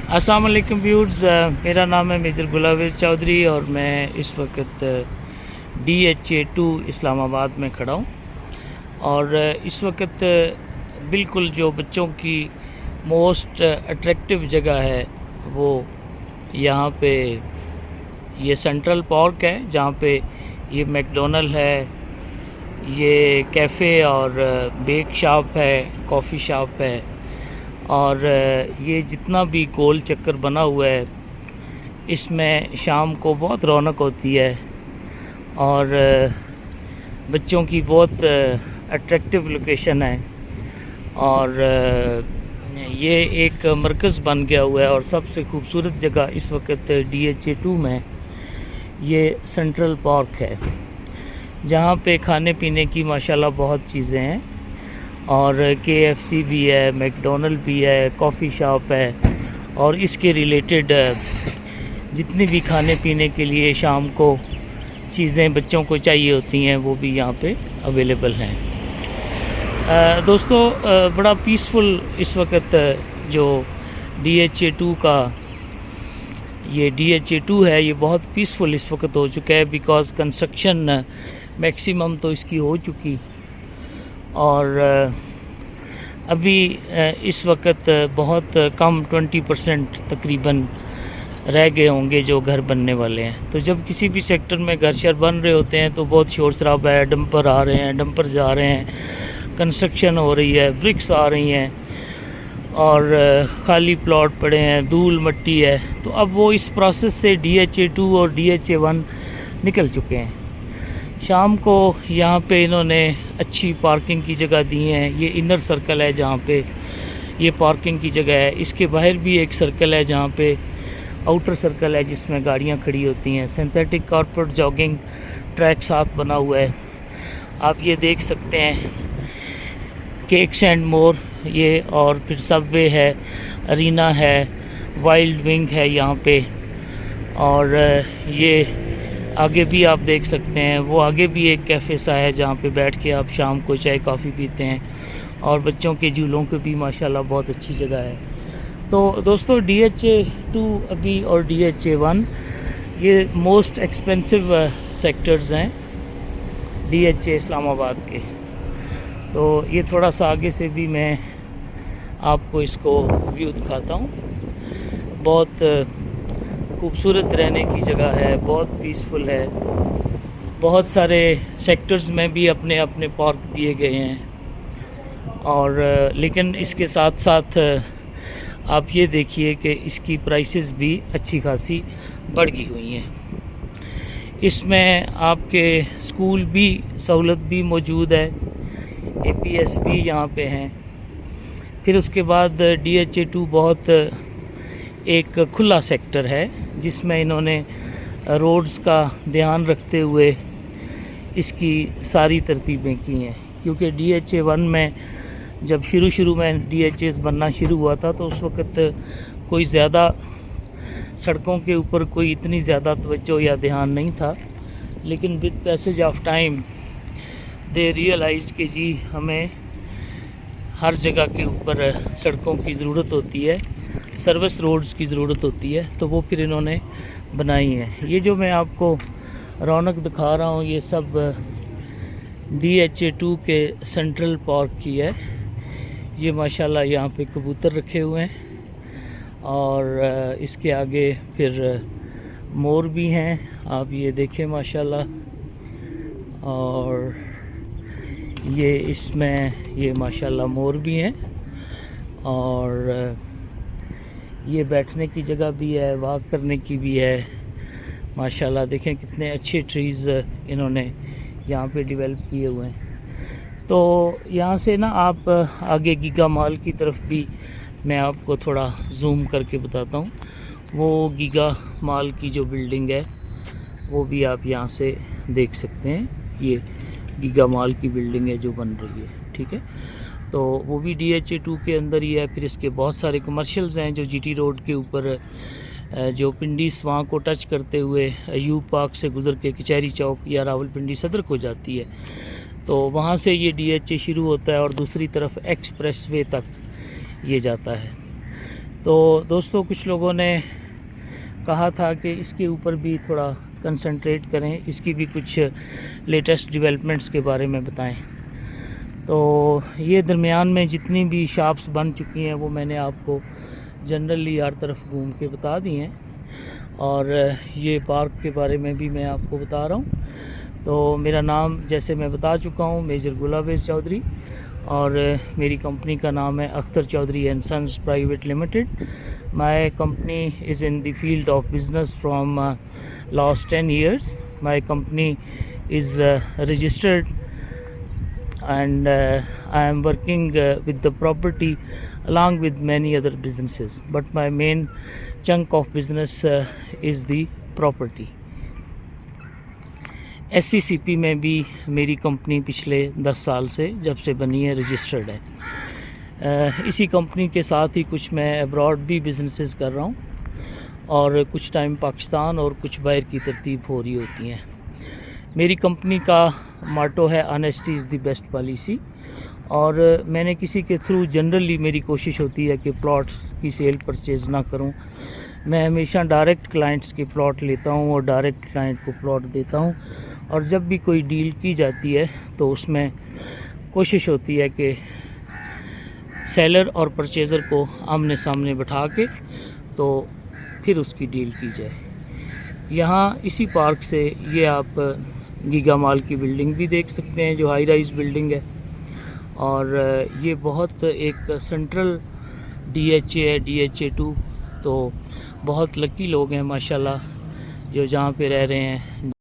अस्सलाम वालेकुम व्यूअर्स, मेरा नाम है मेजर गुलावेर चौधरी और मैं इस वक्त DHA2 इस्लामाबाद में खड़ा हूँ। और इस वक्त बिल्कुल जो बच्चों की मोस्ट अट्रैक्टिव जगह है वो यहाँ पे ये सेंट्रल पार्क है, जहाँ पे ये मैकडोनल्ड है, ये कैफ़े और बेक शॉप है, कॉफ़ी शॉप है, और ये जितना भी गोल चक्कर बना हुआ है इसमें शाम को बहुत रौनक होती है और बच्चों की बहुत अट्रैक्टिव लोकेशन है। और ये एक मरकज़ बन गया हुआ है और सबसे खूबसूरत जगह इस वक्त DHA2 में ये सेंट्रल पार्क है, जहाँ पे खाने पीने की माशाल्लाह बहुत चीज़ें हैं और KFC भी है, मैकडोनल्ड भी है, कॉफ़ी शॉप है और इसके रिलेटेड जितनी भी खाने पीने के लिए शाम को चीज़ें बच्चों को चाहिए होती हैं वो भी यहाँ पे अवेलेबल हैं। दोस्तों, बड़ा पीसफुल इस वक्त जो DHA2 का ये DHA2 है, ये बहुत पीसफुल इस वक्त हो चुका है बिकॉज़ कंस्ट्रक्शन मैक्सिमम तो इसकी हो चुकी और अभी इस वक्त बहुत कम 20% तकरीबन रह गए होंगे जो घर बनने वाले हैं। तो जब किसी भी सेक्टर में घर शहर बन रहे होते हैं तो बहुत शोर शराबा है, डंपर आ रहे हैं, डंपर जा रहे हैं, कंस्ट्रक्शन हो रही है, ब्रिक्स आ रही हैं और खाली प्लॉट पड़े हैं, धूल मट्टी है। तो अब वो इस प्रोसेस से DHA2 और DHA1 निकल चुके हैं। शाम को यहाँ पे इन्होंने अच्छी पार्किंग की जगह दी है। ये इनर सर्कल है जहाँ पे ये पार्किंग की जगह है। इसके बाहर भी एक सर्कल है जहाँ पे आउटर सर्कल है जिसमें गाड़ियाँ खड़ी होती हैं। सिंथेटिक कारपेट जॉगिंग ट्रैक साथ बना हुआ है, आप ये देख सकते हैं। केक्स एंड मोर ये, और फिर सबवे है, अरीना है, वाइल्ड विंग है यहाँ पे, और ये आगे भी आप देख सकते हैं। वो आगे भी एक कैफ़े सा है जहाँ पे बैठ के आप शाम को चाय कॉफ़ी पीते हैं और बच्चों के झूलों के भी माशाल्लाह बहुत अच्छी जगह है। तो दोस्तों, DHA2 अभी और DHA1 ये मोस्ट एक्सपेंसिव सेक्टर्स हैं DHA इस्लामाबाद के। तो ये थोड़ा सा आगे से भी मैं आपको इसको व्यू दिखाता हूँ। बहुत खूबसूरत रहने की जगह है, बहुत पीसफुल है। बहुत सारे सेक्टर्स में भी अपने अपने पार्क दिए गए हैं और लेकिन इसके साथ साथ आप ये देखिए कि इसकी प्राइसेस भी अच्छी खासी बढ़ गई हुई हैं। इसमें आपके स्कूल भी सहूलत भी मौजूद है, APS भी यहाँ पे हैं। फिर उसके बाद DHA2 बहुत एक खुला सेक्टर है जिसमें इन्होंने रोड्स का ध्यान रखते हुए इसकी सारी तरतीबें की हैं। क्योंकि DHA1 में जब शुरू में DHAs बनना शुरू हुआ था तो उस वक्त कोई ज़्यादा सड़कों के ऊपर कोई इतनी ज़्यादा तवज्जो या ध्यान नहीं था, लेकिन with passage of time they realise कि जी हमें हर जगह के ऊपर सड़कों की ज़रूरत होती है, सर्विस रोड्स की ज़रूरत होती है, तो वो फिर इन्होंने बनाई है। ये जो मैं आपको रौनक दिखा रहा हूँ ये सब DHA2 के सेंट्रल पार्क की है। ये माशाल्लाह यहाँ पे कबूतर रखे हुए हैं और इसके आगे फिर मोर भी हैं, आप ये देखें माशाल्लाह। और ये इसमें ये माशाल्लाह मोर भी हैं और ये बैठने की जगह भी है, वॉक करने की भी है। माशाल्लाह देखें कितने अच्छे ट्रीज़ इन्होंने यहाँ पे डेवलप किए हुए हैं। तो यहाँ से ना आप आगे गीगा मॉल की तरफ भी मैं आपको थोड़ा जूम करके बताता हूँ। वो गीगा मॉल की जो बिल्डिंग है वो भी आप यहाँ से देख सकते हैं। ये गीगा मॉल की बिल्डिंग है जो बन रही है, ठीक है। तो वो भी DHA2 के अंदर ही है। फिर इसके बहुत सारे कमर्शियल्स हैं जो GT रोड के ऊपर जो पिंडी स्वां को टच करते हुए अयूब पार्क से गुज़र के कचहरी चौक या रावलपिंडी सदर को जाती है। तो वहाँ से ये DHA शुरू होता है और दूसरी तरफ एक्सप्रेस वे तक ये जाता है। تو دوستوں کچھ لوگوں نے کہا تھا کہ اس کے اوپر بھی تھوڑا کنسنٹریٹ کریں، اس کی بھی کچھ لیٹسٹ ڈیولپمنٹس کے بارے میں بتائیں۔ تو یہ درمیان میں جتنی بھی شاپس بن چکی ہیں وہ میں نے آپ کو جنرلی ہر طرف گھوم کے بتا دی ہیں، اور یہ پارک کے بارے میں بھی میں آپ کو بتا رہا ہوں۔ تو میرا نام جیسے میں بتا چکا ہوں میجر گلاویز چودھری، اور میری کمپنی کا نام ہے Akhtar Chaudhry and sons private limited. My company is in the field of business from last 10 years. My company is registered, and I am working with the property along with many other businesses. But my main chunk of business is the property. SCCP میں بھی میری company پچھلے 10 سال سے جب سے بنی ہے رجسٹرڈ ہے۔ اسی کمپنی کے ساتھ ہی کچھ میں ابراڈ بھی بزنسز کر رہا ہوں، اور کچھ ٹائم پاکستان اور کچھ باہر کی ترتیب ہو رہی ہوتی ہیں۔ میری کمپنی کا ماٹو ہے honesty is the best policy, اور میں نے کسی کے تھرو جنرلی میری کوشش ہوتی ہے کہ پلاٹس کی سیل پرچیز نہ کروں۔ میں ہمیشہ ڈائریکٹ کلائنٹس کے پلاٹ لیتا ہوں اور ڈائریکٹ کلائنٹ کو پلاٹ دیتا ہوں، اور جب بھی کوئی ڈیل کی جاتی ہے تو اس میں کوشش ہوتی ہے کہ سیلر اور پرچیزر کو آمنے سامنے بٹھا کے تو پھر اس کی ڈیل کی جائے۔ یہاں اسی پارک سے یہ آپ گیگا مال کی بلڈنگ بھی دیکھ سکتے ہیں جو ہائی رائز بلڈنگ ہے، اور یہ بہت ایک سینٹرل DHA ہے، DHA 2، تو بہت لکی لوگ ہیں ماشاءاللہ جو جہاں پہ رہ رہے ہیں،